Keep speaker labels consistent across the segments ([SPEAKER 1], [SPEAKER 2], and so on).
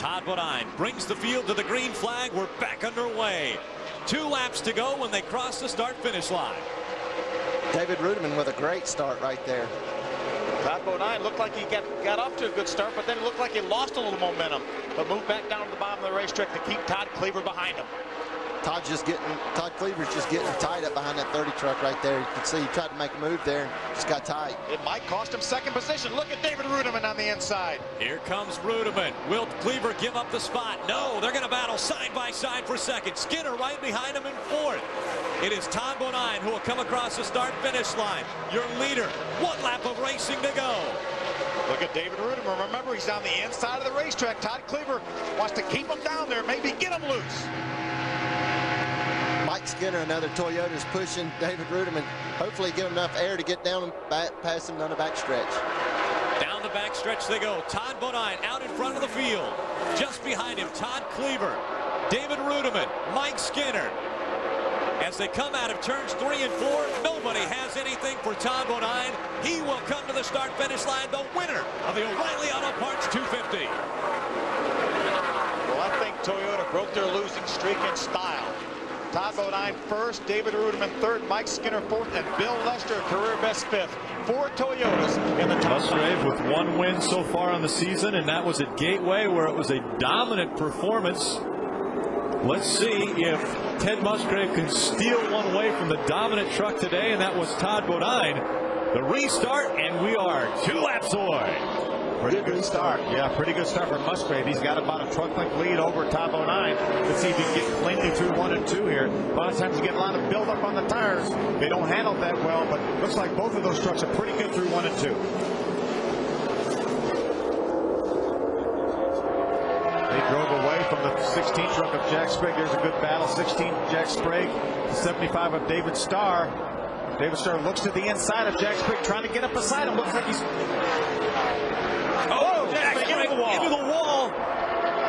[SPEAKER 1] Todd Bodine brings the field to the green flag. We're back underway. 2 laps to go when they cross the start-finish line.
[SPEAKER 2] David Rudiman with a great start right there.
[SPEAKER 3] Todd Bodine looked like he got off to a good start, but then it looked like he lost a little momentum. But moved back down to the bottom of the racetrack to keep Todd Cleaver behind him. Todd Cleaver's just getting tied up behind that 30 truck right there. You can see he tried to make a move there, just got tight. It might cost him second position. Look at David Rudiman on the inside.
[SPEAKER 1] Here comes Rudiman. Will Cleaver give up the spot? No, they're going to battle side by side for second. Skinner right behind him in fourth. It is Todd Bodine who will come across the start-finish line. Your leader. 1 lap of racing to go.
[SPEAKER 3] Look at David Rudiman. Remember, he's on the inside of the racetrack. Todd Cleaver wants to keep him down there, maybe get him loose.
[SPEAKER 2] Mike Skinner, another Toyota, is pushing David Rudiman. Hopefully give him enough air to get down and past him on the backstretch.
[SPEAKER 1] Down the backstretch they go. Todd Bodine out in front of the field. Just behind him, Todd Cleaver, David Rudiman, Mike Skinner. As they come out of turns 3 and 4, nobody has anything for Todd Bodine. He will come to the start-finish line, the winner of the O'Reilly Auto Parts 250.
[SPEAKER 3] Well, I think Toyota broke their losing streak in style. Todd Bodine first, David Rudiman third, Mike Skinner fourth, and Bill Lester career best fifth. 4 Toyotas in the top 5.
[SPEAKER 4] Musgrave with 1 win so far on the season, and that was at Gateway, where it was a dominant performance. Let's see if Ted Musgrave can steal one away from the dominant truck today, and that was Todd Bodine. The restart, and we are 2 laps away.
[SPEAKER 3] Pretty good start. Yeah, pretty good start for Musgrave. He's got about a truck length lead over Todd Bodine. Let's see if he can get cleanly through 1 and 2 here. A lot of times you get a lot of buildup on the tires. They don't handle that well, but looks like both of those trucks are pretty good through 1 and 2. They drove away from the 16 truck of Jack Sprague. There's a good battle. 16 Jack Sprague, 75 of David Starr. David Starr looks to the inside of Jack Sprague, trying to get up beside him. Looks like he's...
[SPEAKER 1] Into the wall.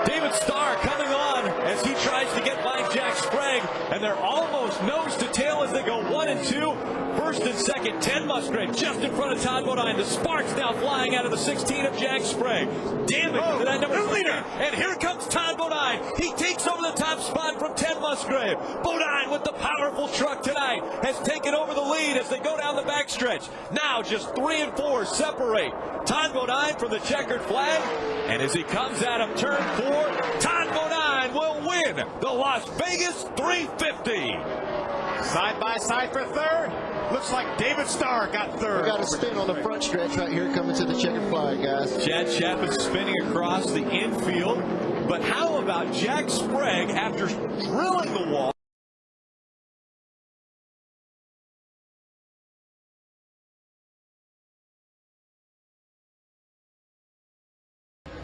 [SPEAKER 1] David Starr coming on as he tries to get by Jack Sprague, and they're almost nose to tail as they go 1 and 2. First and second, Ted Musgrave just in front of Todd Bodine. The sparks now flying out of the 16 of Jack Sprague. Damage to that number 3. And here comes Todd Bodine. He takes over the top spot from Ted Musgrave. Bodine with the powerful truck tonight has taken over the lead as they go down the backstretch. Now just 3 and 4 separate Todd Bodine from the checkered flag. And as he comes out of turn 4, Todd Bodine will win the Las Vegas 350.
[SPEAKER 3] Side by side for third. Looks like David Starr got third.
[SPEAKER 2] We got a spin on the front stretch right here coming to the checkered flag, guys.
[SPEAKER 1] Chad Chapman spinning across the infield. But how about Jack Sprague after drilling the wall?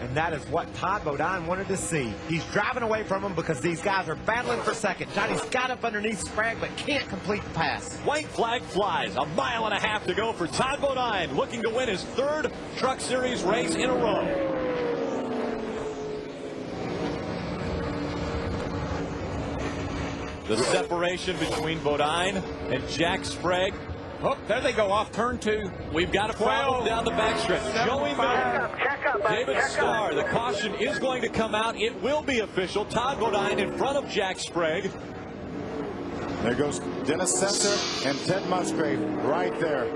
[SPEAKER 5] And that is what Todd Bodine wanted to see. He's driving away from him because these guys are battling for second. Johnny's got up underneath Sprague but can't complete the pass.
[SPEAKER 1] White flag flies. 1.5 miles to go for Todd Bodine, looking to win his 3rd Truck Series race in a row. The separation between Bodine and Jack Sprague. Oh, there they go off turn 2. We've got a problem down the backstretch. Joey Miller, David Starr. The caution is going to come out. It will be official. Todd Bodine in front of Jack Sprague.
[SPEAKER 3] There goes Dennis Sensor and Ted Musgrave right there.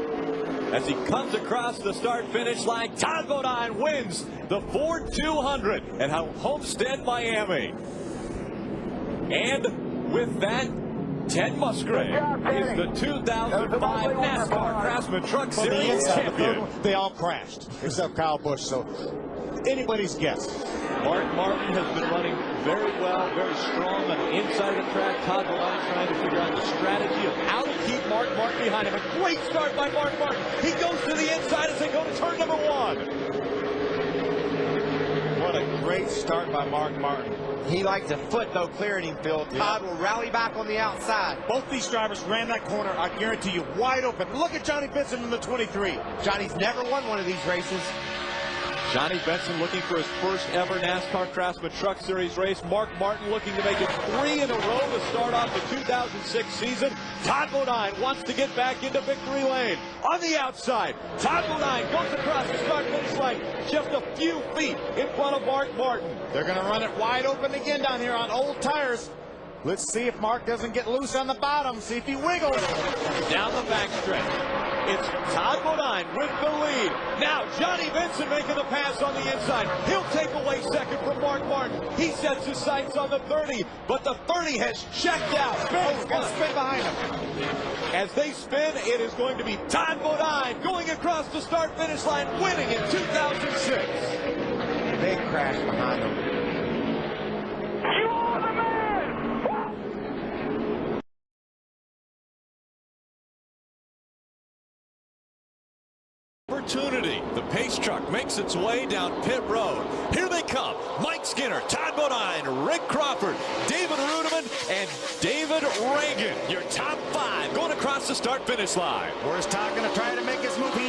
[SPEAKER 1] As he comes across the start-finish line, Todd Bodine wins the Ford 200 at Homestead, Miami. And with that, Ted Musgrave is the 2005 NASCAR Craftsman Truck Series champion.
[SPEAKER 3] They all crashed, except Kyle Busch, so anybody's guess.
[SPEAKER 1] Mark Martin has been running very well, very strong on the inside of the track. Todd Bodine trying to figure out the strategy of how to keep Mark Martin behind him. A great start by Mark Martin. He goes to the inside as they go to turn number 1.
[SPEAKER 3] What a great start by Mark Martin.
[SPEAKER 5] He likes a foot, though, clearing him, Phil. Todd will rally back on the outside.
[SPEAKER 3] Both these drivers ran that corner, I guarantee you, wide open. Look at Johnny Benson in the 23.
[SPEAKER 5] Johnny's never won one of these races.
[SPEAKER 4] Johnny Benson looking for his first ever NASCAR Craftsman Truck Series race. Mark Martin looking to make it 3 in a row to start off the 2006 season. Todd Bodine wants to get back into victory lane. On the outside, Todd Bodine goes across the start-finish line just a few feet in front of Mark Martin.
[SPEAKER 5] They're going to run it wide open again down here on old tires. Let's see if Mark doesn't get loose on the bottom. See if he wiggles.
[SPEAKER 4] Down the backstretch. It's Todd Bodine with the lead. Now Johnny Benson making the pass on the inside. He'll take away second from Mark Martin. He sets his sights on the 30, but the 30 has checked out.
[SPEAKER 5] He's going to spin behind him.
[SPEAKER 4] As they spin, it is going to be Todd Bodine going across the start-finish line, winning in 2006.
[SPEAKER 5] Big crash behind him.
[SPEAKER 1] Opportunity. The pace truck makes its way down pit road. Here they come. Mike Skinner, Todd Bodine, Rick Crawford, David Rudiman, and David Reagan. Your top 5 going across the start-finish line.
[SPEAKER 5] Where's Todd going to try to make his move? He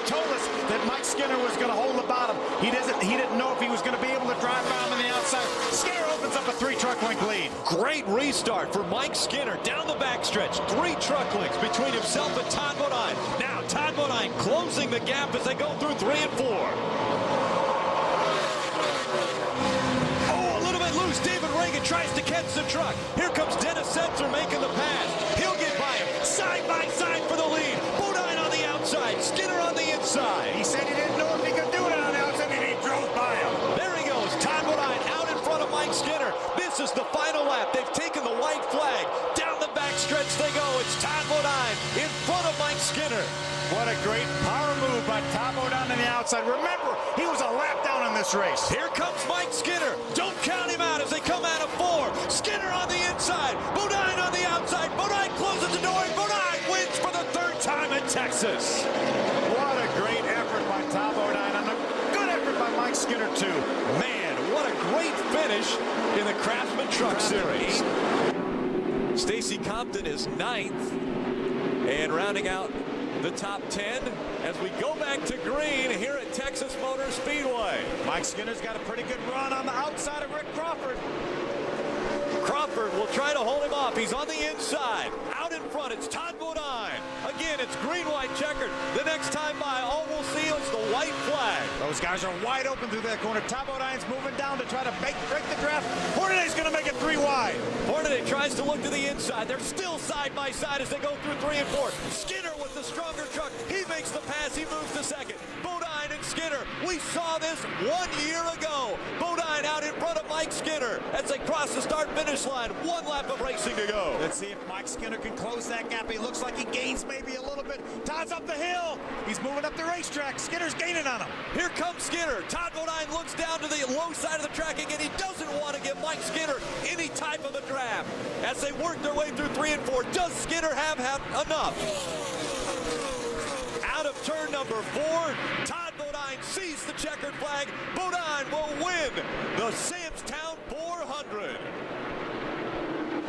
[SPEAKER 5] told us that Mike Skinner was going to hold the bottom. He didn't know if he was going to be able to drive by him on the outside. Skinner opens up a 3 truck length lead.
[SPEAKER 1] Great restart for Mike Skinner down the backstretch. 3 truck lengths between himself and Todd Bodine. Now Todd Bodine closing the gap as they go through 3 and 4. Oh, a little bit loose. David Reagan tries to catch the truck. Here comes Dennis Setzer making the pass. He'll get by him. Side by side for the lead. Bodine on the outside. Skinner on the inside.
[SPEAKER 5] He said he didn't know if he could do it on the outside, and he drove by him.
[SPEAKER 1] There he goes. Todd Bodine out in front of Mike Skinner. This is the final lap. They've taken the white flag. Down the backstretch they go. It's Todd Bodine in front of Mike Skinner.
[SPEAKER 5] What a great power move by Todd Bodine on the outside. Remember, he was a lap down in this race.
[SPEAKER 1] Here comes Mike Skinner. Don't count him out as they come out of 4. Skinner on the inside. Bodine on the outside. Bodine closes the door, and Bodine wins for the 3rd time in Texas.
[SPEAKER 5] What a great effort by Todd Bodine, and a good effort by Mike Skinner, too.
[SPEAKER 1] Man, what a great finish in the Craftsman Truck Series. Stacy Compton is 9th, and rounding out the top 10 as we go back to green here at Texas Motor Speedway.
[SPEAKER 5] Mike Skinner's got a pretty good run on the outside of Rick Crawford.
[SPEAKER 1] Crawford will try to hold him off. He's on the inside. Out in front, it's Todd Bodine. Again, it's green-white checkered. The next time by, all we'll see is the white flag.
[SPEAKER 5] Those guys are wide open through that corner. Todd Bodine's moving down to try to break the draft. Hornaday's going to make it 3 wide.
[SPEAKER 1] Hornaday tries to look to the inside. They're still side by side as they go through 3 and 4. Skinner with the stronger truck. He makes the pass. He moves to second. Bodine and Skinner. We saw this 1 year ago. Bodine out in front of Mike Skinner as they cross the start-finish line. 1 lap of racing to go.
[SPEAKER 5] Let's see if Mike Skinner can close that gap. He looks like he gains maybe a little bit. Todd's up the hill. He's moving up the racetrack. Skinner's gaining on him.
[SPEAKER 1] Here comes Skinner. Todd Bodine looks down to the low side of the track again. He doesn't want to give Mike Skinner any type of a draft. As they work their way through 3 and 4, does Skinner have enough? Out of turn number 4, Todd Bodine sees the checkered flag. Bodine will win the Samstown 400.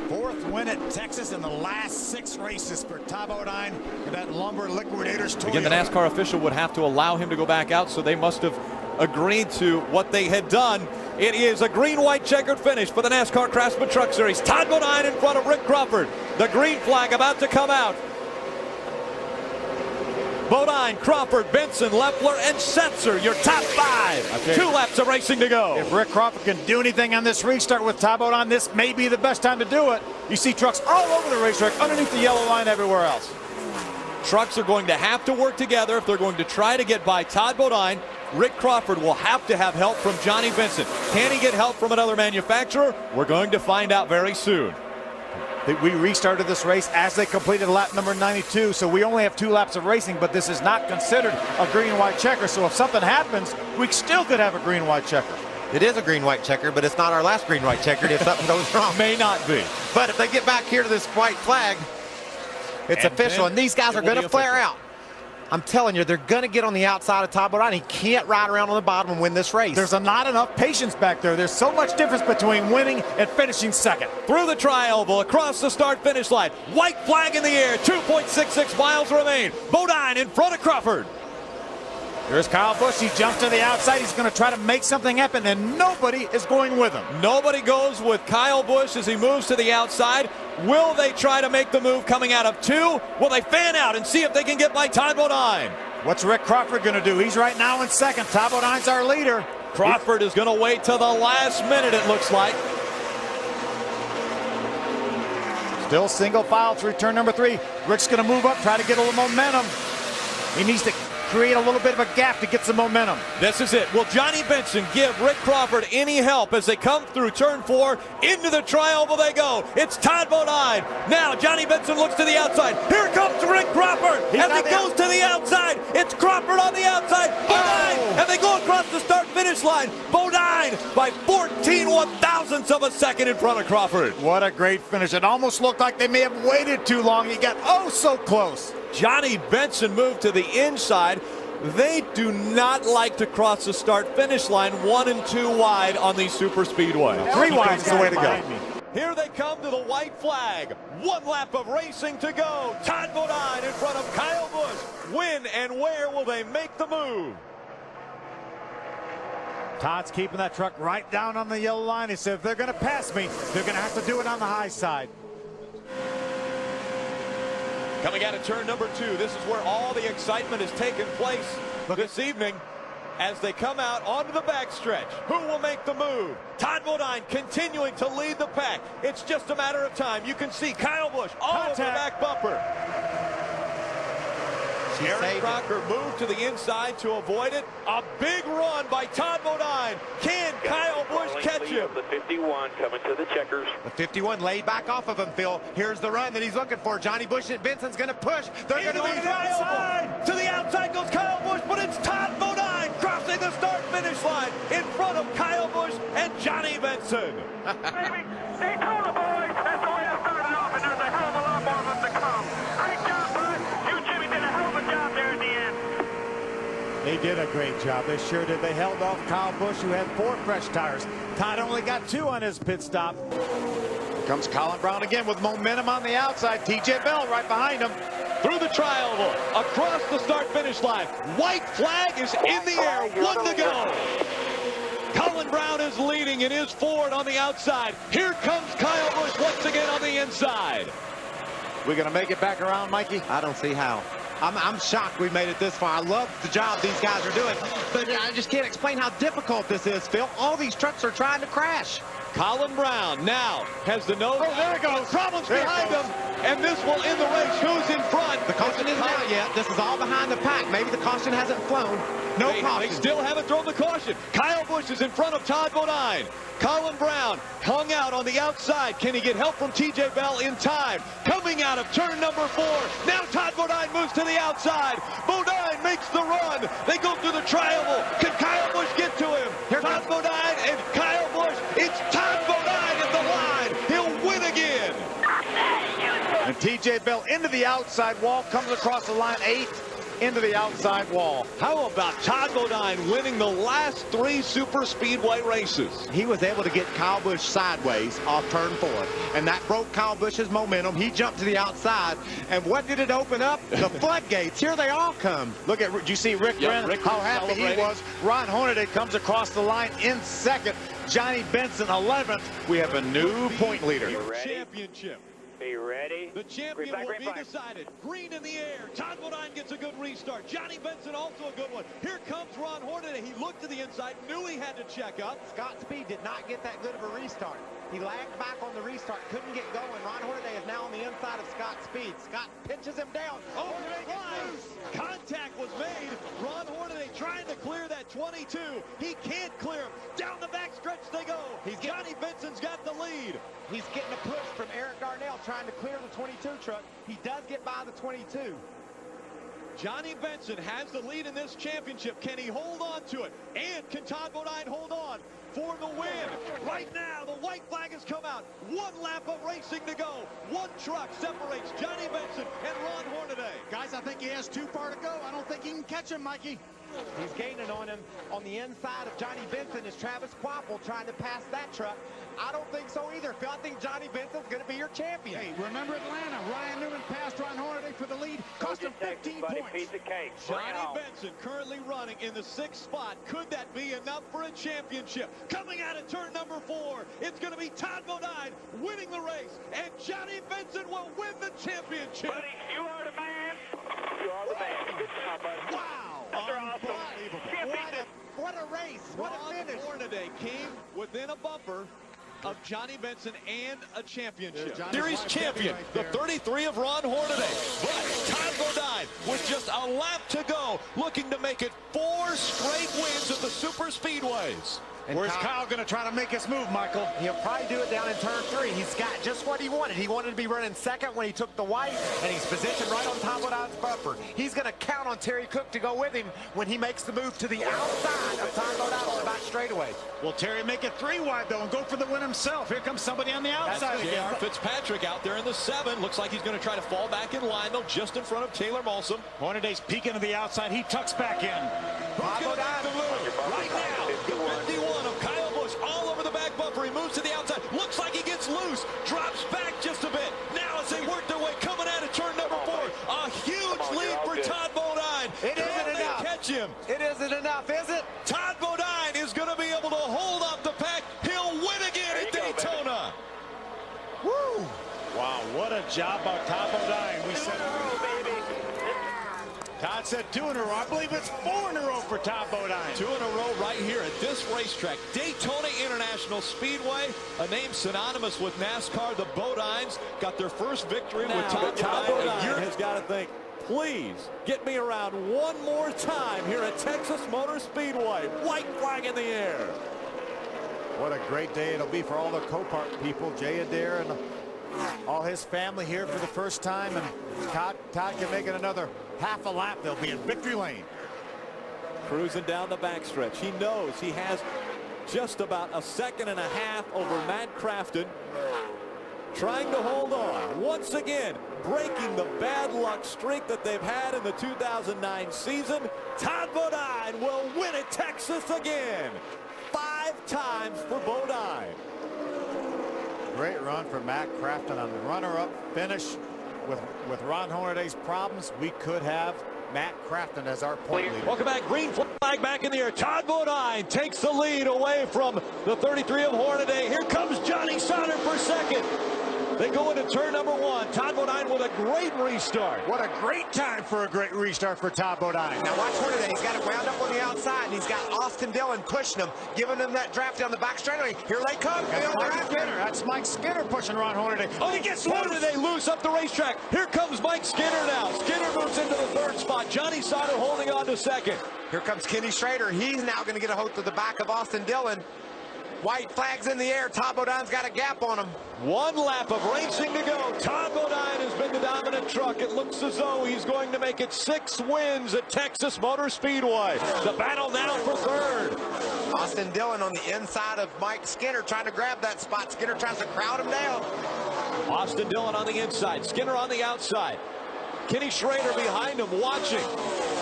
[SPEAKER 5] 4th win at Texas in the last 6 races for Todd Bodine and that Lumber Liquidators Toyota.
[SPEAKER 4] Again, the NASCAR official would have to allow him to go back out, so they must have agreed to what they had done. It is a green-white checkered finish for the NASCAR Craftsman Truck Series. Todd Bodine in front of Rick Crawford. The green flag about to come out. Bodine, Crawford, Benson, Leffler, and Setzer, your top 5. 2 laps of racing to go.
[SPEAKER 5] If Rick Crawford can do anything on this restart with Todd Bodine, this may be the best time to do it. You see trucks all over the racetrack, underneath the yellow line everywhere else.
[SPEAKER 4] Trucks are going to have to work together if they're going to try to get by Todd Bodine. Rick Crawford will have to have help from Johnny Benson. Can he get help from another manufacturer? We're going to find out very soon.
[SPEAKER 5] We restarted this race as they completed lap number 92, so we only have 2 laps of racing, but this is not considered a green-white checker, so if something happens, we still could have a green-white checker.
[SPEAKER 6] It is a green-white checker, but it's not our last green-white checker if something goes wrong.
[SPEAKER 4] May not be.
[SPEAKER 6] But if they get back here to this white flag, it's official, and these guys are going to flare out. I'm telling you, they're going to get on the outside of Todd Bodine. He can't ride around on the bottom and win this race.
[SPEAKER 5] There's not enough patience back there. There's so much difference between winning and finishing second.
[SPEAKER 4] Through the tri-oval, across the start-finish line. White flag in the air. 2.66 miles remain. Bodine in front of Crawford.
[SPEAKER 5] There's Kyle Busch. He jumps to the outside. He's going to try to make something happen, and nobody is going with him.
[SPEAKER 4] Nobody goes with Kyle Busch as he moves to the outside. Will they try to make the move coming out of 2? Will they fan out and see if they can get by Todd Bodine?
[SPEAKER 5] What's Rick Crawford going to do? He's right now in second. Todd Bodine's our leader.
[SPEAKER 4] Crawford is going to wait till the last minute, it looks like.
[SPEAKER 5] Still single file through turn number 3. Rick's going to move up, try to get a little momentum. He needs to create a little bit of a gap to get some momentum.
[SPEAKER 4] This is it. Will Johnny Benson give Rick Crawford any help as they come through turn 4? Into the tri-oval they go. It's Todd Bodine. Now Johnny Benson looks to the outside. Here comes Rick Crawford. As he goes to the outside, it's Crawford on the outside. Bodine, and they go across the start-finish line. Bodine by 14 one-thousandths of a second in front of Crawford.
[SPEAKER 5] What a great finish. It almost looked like they may have waited too long. He got so close.
[SPEAKER 4] Johnny Benson moved to the inside. They do not like to cross the start-finish line 1 and 2 wide on these super speedways.
[SPEAKER 5] 3 wide is the way to go.
[SPEAKER 4] Here they come to the white flag. 1 lap of racing to go. Todd Bodine in front of Kyle Busch. When and where will they make the move?
[SPEAKER 5] Todd's keeping that truck right down on the yellow line. He said, if they're going to pass me, they're going to have to do it on the high side.
[SPEAKER 4] Coming out of turn number 2, this is where all the excitement has taken place this evening as they come out onto the backstretch. Who will make the move? Todd Bodine continuing to lead the pack. It's just a matter of time. You can see Kyle Busch all over the back bumper. Aaron Crocker moved to the inside to avoid it. A big run by Todd Bodine. Can Kyle Busch catch him?
[SPEAKER 7] The 51 coming to the checkers.
[SPEAKER 6] The 51 laid back off of him, Phil. Here's the run that he's looking for. Johnny Busch and Benson's going to push. They're going to be
[SPEAKER 4] outside. To the outside goes Kyle Busch, but it's Todd Bodine crossing the start-finish line in front of Kyle Busch and Johnny Benson.
[SPEAKER 7] Baby, they told the boys that's the way I started off, and there's a hell of a lot more of them to come. Great job, bud. You, Jimmy, did a hell of a job there at the end.
[SPEAKER 5] They did a great job. They sure did. They held off Kyle Busch, who had 4 fresh tires. Todd only got 2 on his pit stop. Here comes Colin Brown again with momentum on the outside. TJ Bell right behind him.
[SPEAKER 4] Through the tri-oval, across the start-finish line. White flag is in the air. 1 to go. Colin Brown is leading in his Ford on the outside. Here comes Kyle Busch once again on the inside.
[SPEAKER 5] We're going to make it back around, Mikey?
[SPEAKER 6] I don't see how. I'm shocked we made it this far. I love the job these guys are doing, but I just can't explain how difficult this is, Phil. All these trucks are trying to crash.
[SPEAKER 4] Colin Brown now has the nose.
[SPEAKER 5] Oh, there it goes.
[SPEAKER 4] Problems behind him, and this will end the race. Who's in front?
[SPEAKER 6] The caution isn't out yet. This is all behind the pack. Maybe the caution hasn't flown. No caution.
[SPEAKER 4] They still haven't thrown the caution. Kyle Busch is in front of Todd Bodine. Colin Brown hung out on the outside. Can he get help from TJ Bell in time? Coming out of turn number 4. Now Todd Bodine moves to the outside. Bodine makes the run. They go through the tri-oval. Can Kyle Busch get to him? Here Todd Bodine and Kyle Busch. It's Todd Bodine at the line. He'll win again.
[SPEAKER 5] And TJ Bell into the outside wall, comes across the line 8 into the outside wall.
[SPEAKER 4] How about Todd Bodine winning the last 3 super speedway races?
[SPEAKER 6] He was able to get Kyle Busch sideways off turn 4, and that broke Kyle Busch's momentum. He jumped to the outside, and what did it open up? The floodgates. Here they all come.
[SPEAKER 5] Look at, do you see Rick Brennan? How happy he was. Ron Hornaday comes across the line in second. Johnny Benson 11th. We have a new point leader.
[SPEAKER 4] Championship.
[SPEAKER 7] Are you ready?
[SPEAKER 4] The champion will be decided. Green in the air. Todd Bodine gets a good restart. Johnny Benson also a good one. Here comes Ron Hornaday. He looked to the inside, knew he had to check up.
[SPEAKER 6] Scott Speed did not get that good of a restart. He lagged back on the restart, couldn't get going. Ron Hornaday is now on the inside of Scott Speed. Scott pinches him down.
[SPEAKER 4] Oh, contact was made. Ron Hornaday trying to clear that 22. He can't clear him. Down the backstretch they go. Johnny Benson's got the lead.
[SPEAKER 6] He's getting a push from Eric Darnell trying to clear the 22 truck. He does get by the 22.
[SPEAKER 4] Johnny Benson has the lead in this championship. Can he hold on to it? And can Todd Bodine hold on for the win? Right now, the white flag has come out. 1 lap of racing to go. 1 truck separates Johnny Benson and Ron Hornaday.
[SPEAKER 5] Guys, I think he has too far to go. I don't think he can catch him, Mikey.
[SPEAKER 6] He's gaining on him. On the inside of Johnny Benson is Travis Quapple trying to pass that truck. I don't think so either, Phil. I think Johnny Benson's going to be your champion.
[SPEAKER 5] Hey, remember Atlanta? Ryan Newman passed Ron Hornaday for the lead. Cost him 15 points.
[SPEAKER 7] Piece of cake.
[SPEAKER 4] Johnny Benson currently running in the 6th spot. Could that be enough for a championship? Coming out of turn number 4, it's going to be Todd Bodine winning the race, and Johnny Benson will win the championship.
[SPEAKER 7] Buddy, you are the man. You are the man. Good job, buddy.
[SPEAKER 4] Wow!
[SPEAKER 7] Unbelievable.
[SPEAKER 5] What a race. What a finish.
[SPEAKER 4] Hornaday came within a bumper of Johnny Benson and a championship.
[SPEAKER 1] Series champion, the 33 of Ron Hornaday. But Todd Bodine with just a lap to go, looking to make it 4 straight wins at the super speedways.
[SPEAKER 6] And
[SPEAKER 5] Where's Kyle going to try to make his move, Michael?
[SPEAKER 6] He'll probably do it down in turn 3. He's got just what he wanted. He wanted to be running second when he took the white, and he's positioned right on Todd Bodine's bumper. He's going to count on Terry Cook to go with him when he makes the move to the outside of Todd Bodine on the back straightaway.
[SPEAKER 5] Will Terry make it 3 wide, though, and go for the win himself? Here comes somebody on the outside again.
[SPEAKER 1] J.R. Fitzpatrick out there in the 7. Looks like he's going to try to fall back in line, though, just in front of Taylor Malsom.
[SPEAKER 5] Hornaday's peeking to the outside. He tucks back in.
[SPEAKER 1] Who's going to make the move? Right now, the 51 of Kyle Busch all over the back bumper. He moves to the outside. Looks like he gets loose. Drops back just a bit. Now as they work their way coming out of turn number 4. A huge lead for Todd Bodine.
[SPEAKER 6] It isn't enough.
[SPEAKER 1] Catch him.
[SPEAKER 6] It isn't enough, is it?
[SPEAKER 1] Todd Bodine is going to be able to hold up the pack. He'll win again at Daytona.
[SPEAKER 6] Woo!
[SPEAKER 5] Wow, what a job by Todd Bodine. We said Todd said 2 in a row. I believe it's 4 in a row for Todd Bodine.
[SPEAKER 1] 2 in a row right here at this racetrack, Daytona International Speedway, a name synonymous with NASCAR. The Bodines got their first victory with Todd Bodine.
[SPEAKER 4] Has got to think, please get me around one more time here at Texas Motor Speedway. White flag in the air.
[SPEAKER 5] What a great day it'll be for all the Copart people. Jay Adair and all his family here for the first time. And Todd can make it another half a lap. They'll be in victory lane.
[SPEAKER 4] Cruising down the backstretch. He knows he has just about a 1.5 seconds over Matt Crafton. Trying to hold on. Once again, breaking the bad luck streak that they've had in the 2009 season. Todd Bodine will win at Texas again. 5 times for Bodine.
[SPEAKER 5] Great run for Matt Crafton on the runner-up finish. With Ron Hornaday's problems, we could have Matt Crafton as our point leader.
[SPEAKER 1] Welcome back. Green flag back in the air. Todd Bodine takes the lead away from the 33 of Hornaday. Here comes Johnny Sauter for second. They go into turn number 1. Todd Bodine with a great restart.
[SPEAKER 5] What a great time for a great restart for Todd Bodine.
[SPEAKER 6] Now watch Hornaday. He's got it wound up on the outside, and he's got Austin Dillon pushing him, giving him that draft down the back straightaway. Here they come.
[SPEAKER 5] That's Mike Skinner pushing Ron Hornaday.
[SPEAKER 1] Oh, he gets Hornaday loose up the racetrack. Here comes Mike Skinner now. Skinner moves into the 3rd spot. Johnny Sauter holding on to 2nd.
[SPEAKER 6] Here comes Kenny Schrader. He's now going to get a hold to the back of Austin Dillon. White flags in the air. Todd Bodine's got a gap on him.
[SPEAKER 1] 1 lap of racing to go. Todd Bodine has been the dominant truck. It looks as though he's going to make it 6 wins at Texas Motor Speedway. The battle now for 3rd.
[SPEAKER 6] Austin Dillon on the inside of Mike Skinner trying to grab that spot. Skinner tries to crowd him down.
[SPEAKER 1] Austin Dillon on the inside. Skinner on the outside. Kenny Schrader behind him watching.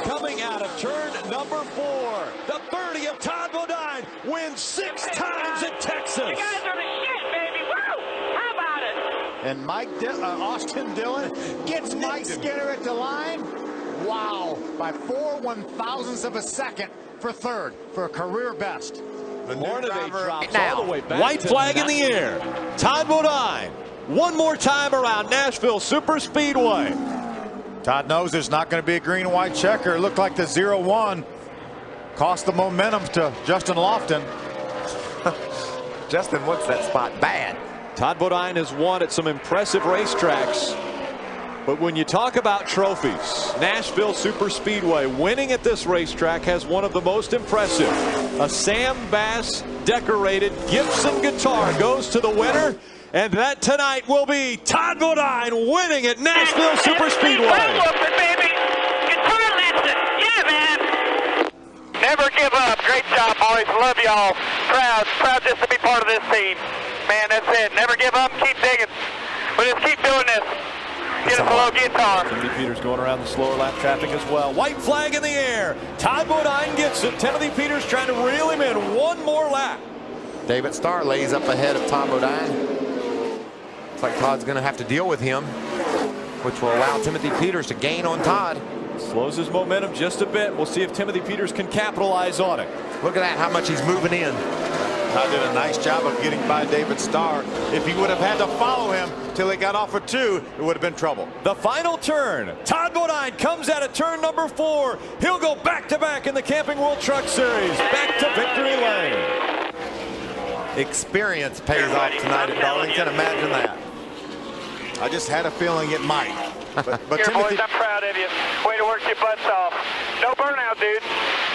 [SPEAKER 1] Coming out of turn number 4. The 30 of Todd Bodine wins 6 times at Texas.
[SPEAKER 7] You guys are the shit, baby. Woo! How about it?
[SPEAKER 5] And Austin Dillon gets Mike Skinner at the line. Wow. By 4 1/1000ths of a second for 3rd for a career best.
[SPEAKER 1] The Hornaday drops all the way back. White flag in the air. Todd Bodine one more time around Nashville Superspeedway.
[SPEAKER 5] Todd knows there's not going to be a green and white checker. It looked like the 0-1 cost the momentum to Justin Lofton.
[SPEAKER 6] Justin wants that spot bad.
[SPEAKER 1] Todd Bodine has won at some impressive racetracks. But when you talk about trophies, Nashville Superspeedway winning at this racetrack has one of the most impressive. A Sam Bass decorated Gibson guitar goes to the winner. And that tonight will be Todd Bodine winning at Nashville Superspeedway.
[SPEAKER 7] Baby. Guitar lesson. Yeah, man. Never give up. Great job, boys. Love y'all. Proud just to be part of this team. Man, that's it. Never give up. Keep digging. We'll just keep doing this. Get us a little guitar.
[SPEAKER 1] Timothy Peters going around the slower lap traffic as well. White flag in the air. Todd Bodine gets it. Timothy Peters trying to reel him in one more lap.
[SPEAKER 6] David Starr lays up ahead of Todd Bodine. Looks like Todd's going to have to deal with him. which will allow Timothy Peters to gain on Todd.
[SPEAKER 4] Slows his momentum just a bit. We'll see if Timothy Peters can capitalize on it.
[SPEAKER 6] Look at that, how much he's moving in.
[SPEAKER 5] Todd did a nice job of getting by David Starr. If he would have had to follow him till he got off for 2, it would have been trouble.
[SPEAKER 4] The final turn. Todd Bodine comes out of turn number 4. He'll go back-to-back in the Camping World Truck Series. Back to victory lane.
[SPEAKER 5] Experience pays off tonight at Darlington. Imagine that. I just had a feeling it might. But
[SPEAKER 7] Here,
[SPEAKER 5] Timothy,
[SPEAKER 7] boys, I'm proud of you. Way to work your butts off. No burnout, dude.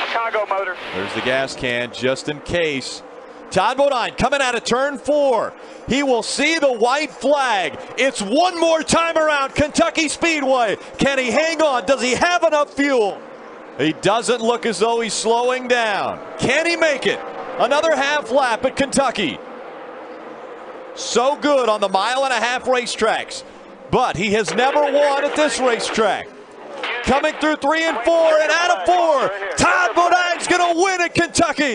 [SPEAKER 7] Chicago motor.
[SPEAKER 4] There's the gas can just in case. Todd Bodine coming out of turn 4. He will see the white flag. It's one more time around Kentucky Speedway. Can he hang on? Does he have enough fuel? He doesn't look as though he's slowing down. Can he make it? Another half lap at Kentucky. So good on the 1.5-mile racetracks. But he has never won at this racetrack. Coming through 3 and 4 and out of 4. Todd Bodine's going to win at Kentucky.